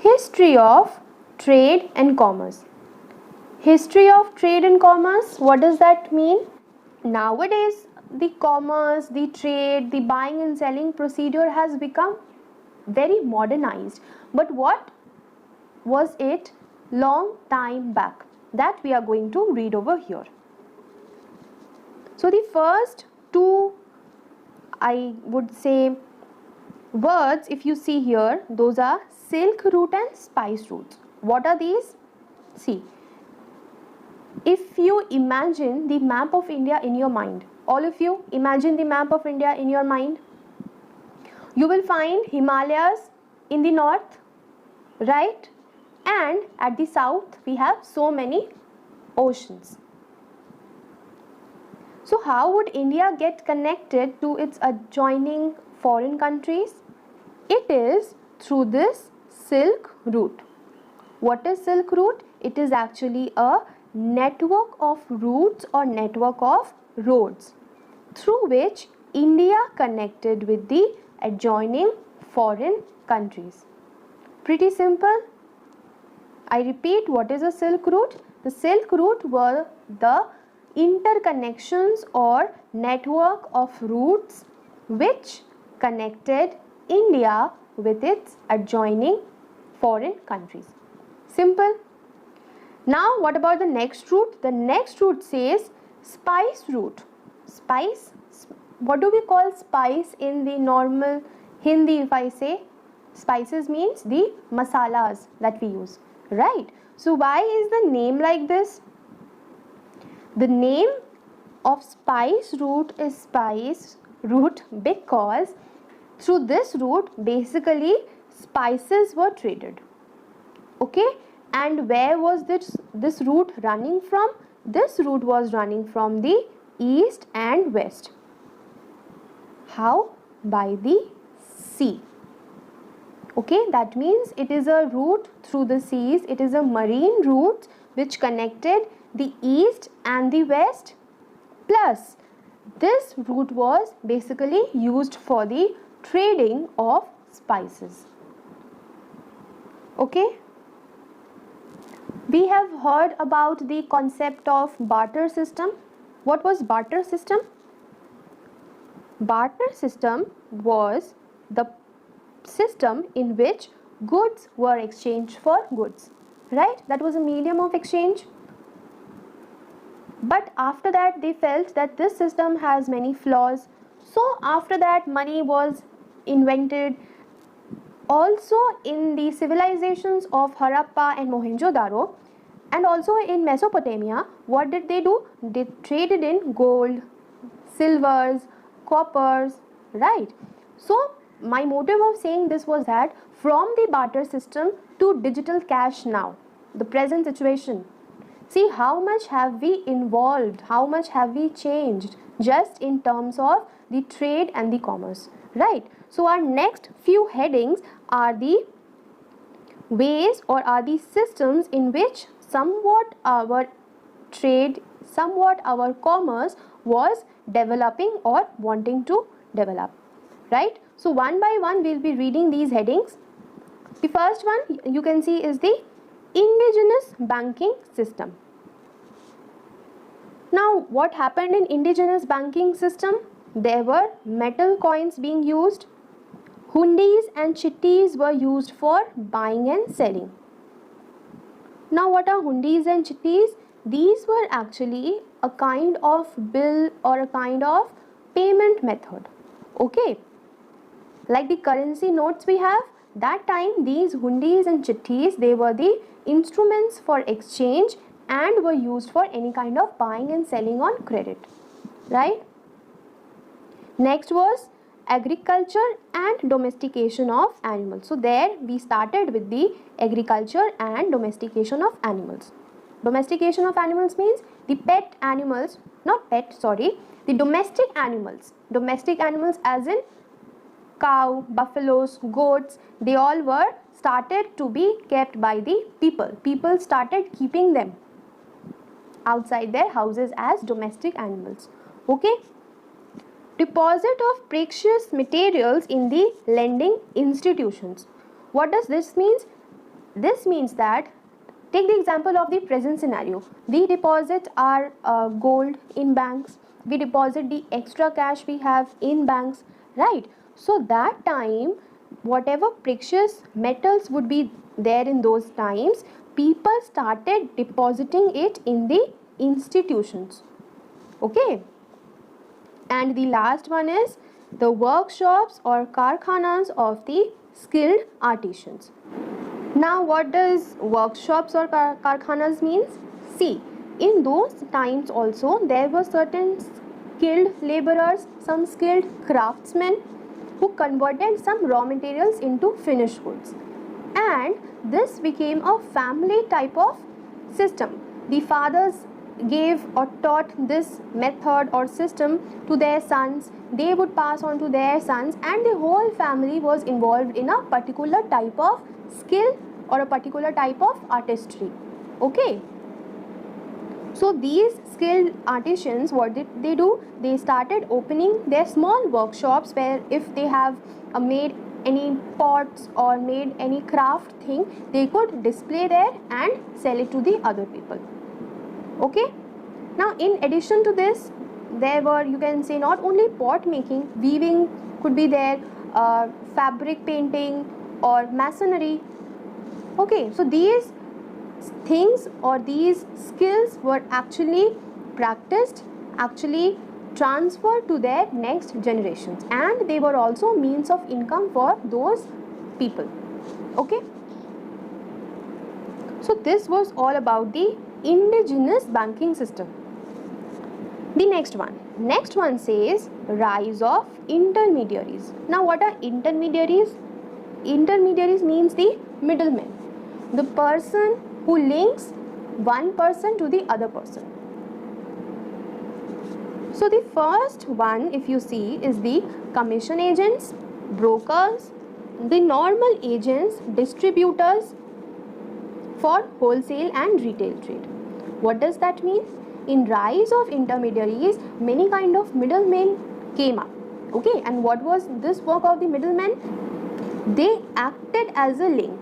History of trade and commerce. History of trade and commerce, what does that mean? Nowadays, the commerce, the trade, the buying and selling procedure has become very modernized. But what was it long time back? That we are going to read over here. So the first two, I would say, words, if you see here, those are silk route and spice routes. What are these? See, if you imagine the map of India in your mind, all of you imagine the map of India in your mind, you will find Himalayas in the north, right? And at the south we have so many oceans. So how would India get connected to its adjoining foreign countries? It is through this Silk Route. What is Silk Route? It is actually a network of routes or network of roads through which India connected with the adjoining foreign countries. Pretty simple. I repeat, what is a Silk Route? The Silk Route were the interconnections or network of routes which connected India with its adjoining foreign countries. Simple. Now what about the next route? The next route says spice route. Spice, what do we call spice in the normal Hindi? If I say spices, means the masalas that we use, right? So why is the name like this? The name of spice route is spice route because through this route basically spices were traded. Okay, and where was this route running from? This route was running from the east and west. How? By the sea. Okay, that means it is a route through the seas. It is a marine route which connected the east and the west. Plus, this route was basically used for the trading of spices. Okay. We have heard about the concept of barter system. What was barter system? Barter system was the system in which goods were exchanged for goods, right? That was a medium of exchange. But after that they felt that this system has many flaws. So after that money was invented. Also in the civilizations of Harappa and Mohenjo-daro and also in Mesopotamia, what did they do? They traded in gold, silvers, coppers, right? So my motive of saying this was that from the barter system to digital cash now, the present situation, see how much have we involved, how much have we changed just in terms of the trade and the commerce, right? So our next few headings are the ways or are the systems in which somewhat our trade, somewhat our commerce was developing or wanting to develop, right? So one by one we'll be reading these headings. The first one you can see is the indigenous banking system. Now what happened in indigenous banking system? There were metal coins being used. Hundis and chittis were used for buying and selling. Now what are hundis and chittis? These were actually a kind of bill or a kind of payment method. Okay, like the currency notes we have, that time these hundis and chittis, they were the instruments for exchange and were used for any kind of buying and selling on credit, right? Next was agriculture and domestication of animals. So there we started with the agriculture and domestication of animals. Domestication of animals means the pet animals, not pet, sorry, the domestic animals. Domestic animals as in cow, buffaloes, goats, they all were started to be kept by the people. People started keeping them outside their houses as domestic animals. Okay. Deposit of precious materials in the lending institutions. What does this mean? This means that, take the example of the present scenario. We deposit our gold in banks, we deposit the extra cash we have in banks, right? So that time, whatever precious metals would be there in those times, people started depositing it in the institutions. Okay. And the last one is the workshops or karkhanas of the skilled artisans. Now, what does workshops or karkhanas means? See, in those times also there were certain skilled laborers, some skilled craftsmen who converted some raw materials into finished goods. And this became a family type of system. The fathers gave or taught this method or system to their sons, they would pass on to their sons, and the whole family was involved in a particular type of skill or a particular type of artistry. Okay. So these skilled artisans, what did they do? They started opening their small workshops where if they have made any pots or made any craft thing, they could display there and sell it to the other people. Okay. Now, in addition to this, there were, you can say, not only pot making, weaving could be there, fabric painting or masonry. Okay, so these things or these skills were actually practiced, actually transferred to their next generations, and they were also means of income for those people. Okay. So this was all about the indigenous banking system. The next one says rise of intermediaries. Now, what are intermediaries? Intermediaries means the middleman, the person who links one person to the other person. So the first one, if you see, is the commission agents, brokers, the normal agents, distributors for wholesale and retail trade. What does that mean? In rise of intermediaries, many kind of middlemen came up. Okay, and what was this work of the middlemen? They acted as a link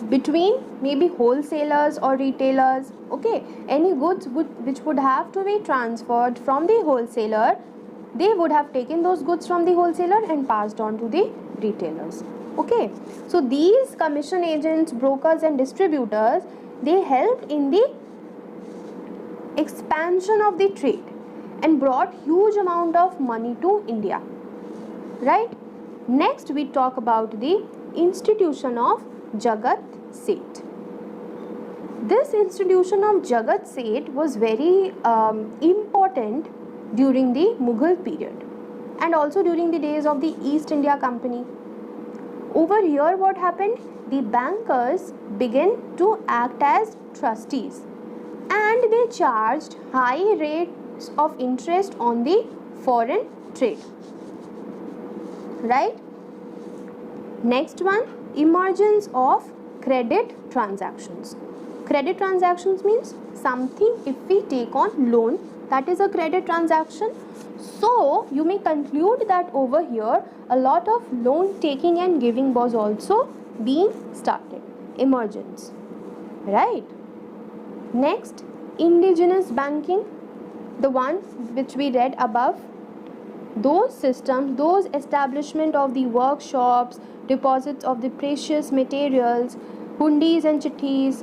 between maybe wholesalers or retailers. Okay, any goods which would have to be transferred from the wholesaler, they would have taken those goods from the wholesaler and passed on to the retailers. Okay, so these commission agents, brokers and distributors, they helped in the expansion of the trade and brought huge amount of money to India, right? Next, we talk about the institution of Jagat Seth. This institution of Jagat Seth was very important during the Mughal period and also during the days of the East India Company. Over here, what happened? The bankers began to act as trustees and they charged high rates of interest on the foreign trade. Right? Next one, emergence of credit transactions. Credit transactions means something if we take on loan, that is a credit transaction. So you may conclude that over here a lot of loan taking and giving was also being started. Emergence. Right? Next, indigenous banking, the one which we read above. Those systems, those establishment of the workshops, deposits of the precious materials, hundis and chittis,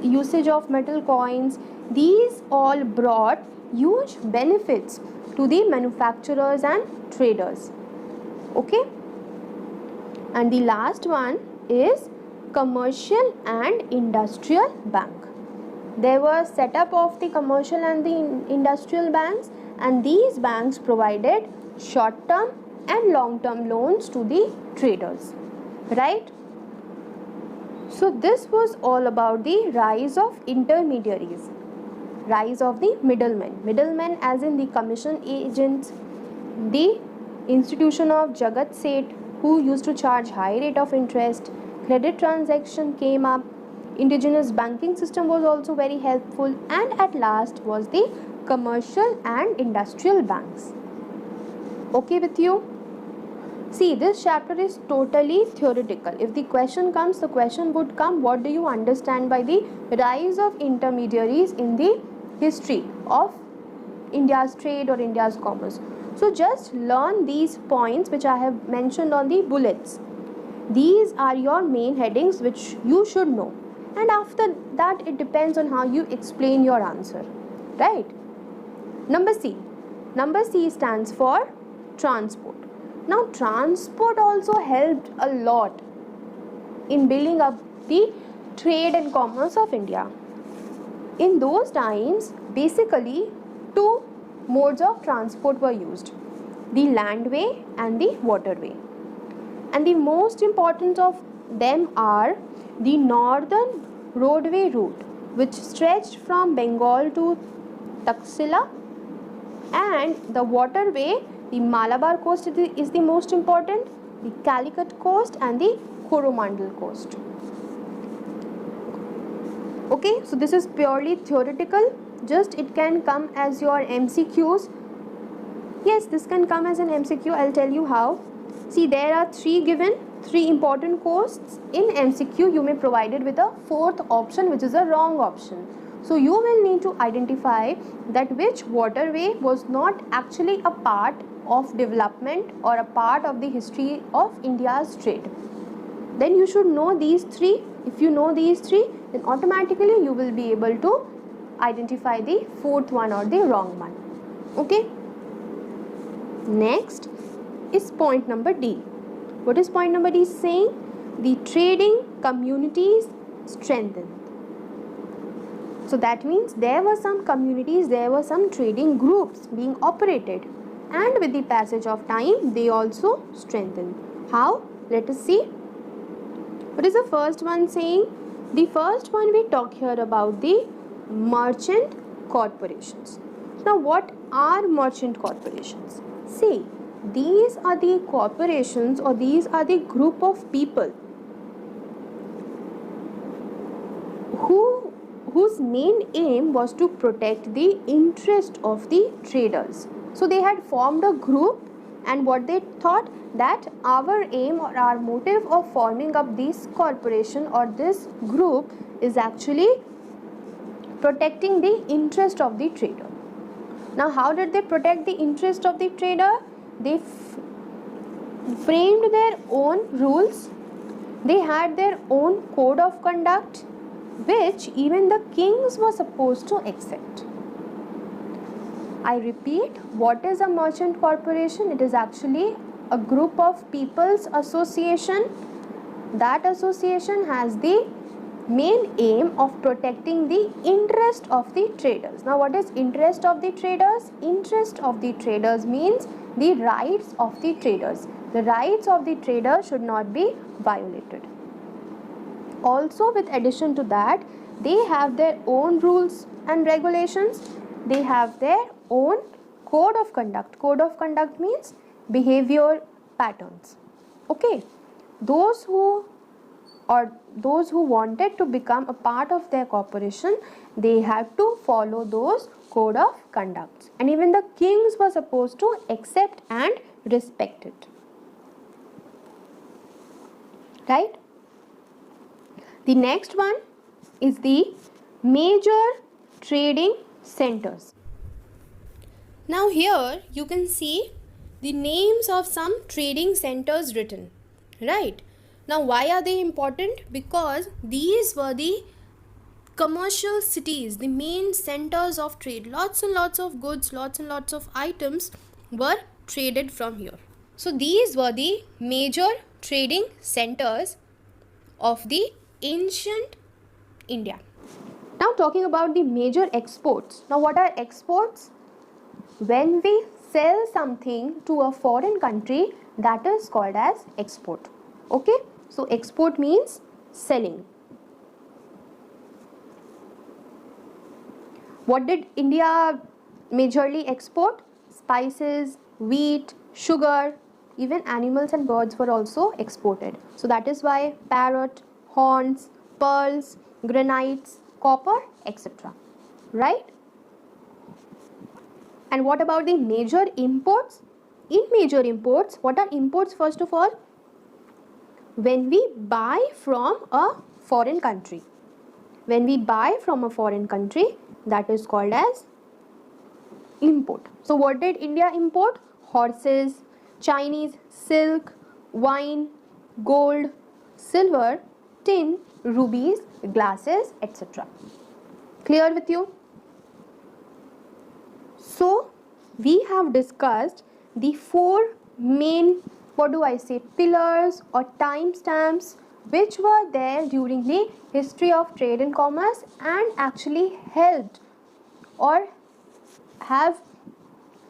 usage of metal coins, these all brought huge benefits to the manufacturers and traders. Okay? And the last one is commercial and industrial bank. There was setup of the commercial and the industrial banks, and these banks provided short-term and long-term loans to the traders, right? So this was all about the rise of intermediaries, rise of the middlemen as in the commission agents, the institution of Jagat Seth who used to charge high rate of interest, credit transaction came up, indigenous banking system was also very helpful, and at last was the commercial and industrial banks. Okay with you? See, this chapter is totally theoretical. If the question comes, the question would come, what do you understand by the rise of intermediaries in the history of India's trade or India's commerce? So just learn these points which I have mentioned on the bullets. These are your main headings which you should know. And after that, it depends on how you explain your answer. Right? Number C. Number C stands for transport. Now, transport also helped a lot in building up the trade and commerce of India. In those times, basically, two modes of transport were used, the landway and the waterway. And the most important of them are the northern roadway route, which stretched from Bengal to Taxila, and the waterway, the Malabar coast is the most important, the Calicut coast and the Coromandel coast. Okay, so this is purely theoretical. Just it can come as your MCQs. Yes, this can come as an MCQ. I'll tell you how. See, there are three important coasts. In MCQ, you may provide it with a fourth option, which is a wrong option. So you will need to identify that which waterway was not actually a part of development or a part of the history of India's trade. Then you should know these three. If you know these three, then automatically you will be able to identify the fourth one or the wrong one. Okay. Next is point number D. What is point number D saying? The trading communities strengthened. So that means there were some communities, there were some trading groups being operated, and with the passage of time they also strengthened. How? Let us see. What is the first one saying? The first one we talk here about the merchant corporations. Now what are merchant corporations? See, these are the corporations or these are the group of people whose main aim was to protect the interest of the traders. So they had formed a group, and what they thought, that our aim or our motive of forming up this corporation or this group is actually protecting the interest of the trader. Now how did they protect the interest of the trader? They framed their own rules. They had their own code of conduct, which even the kings were supposed to accept. I repeat, what is a merchant corporation? It is actually a group of people's association. That association has the main aim of protecting the interest of the traders. Now what is interest of the traders? Interest of the traders means the rights of the traders. The rights of the trader should not be violated. Also, with addition to that, they have their own rules and regulations. They have their own code of conduct. Code of conduct means behavior patterns. Okay, those who wanted to become a part of their corporation, they had to follow those code of conducts, and even the kings were supposed to accept and respect it. Right? The next one is the major trading centers. Now here you can see the names of some trading centers written, right? Now why are they important? Because these were the commercial cities, the main centers of trade. Lots and lots of goods, lots and lots of items were traded from here. So these were the major trading centers of the ancient India. Now talking about the major exports. Now what are exports? When we sell something to a foreign country, that is called as export. Okay, so export means selling. What did India majorly export? Spices, wheat, sugar, even animals and birds were also exported. So that is why parrot, horns, pearls, granites, copper, etc. Right? And what about the major imports? in major imports, what are imports first of all? When we buy from a foreign country. When we buy from a foreign country, that is called as import. So what did India import? Horses, Chinese silk, wine, gold, silver, tin, rubies, glasses, etc. Clear with you? So we have discussed the four main, pillars or timestamps which were there during the history of trade and commerce and actually helped or have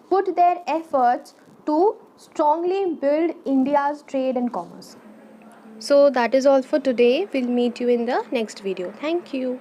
put their efforts to strongly build India's trade and commerce. So that is all for today. We'll meet you in the next video. Thank you.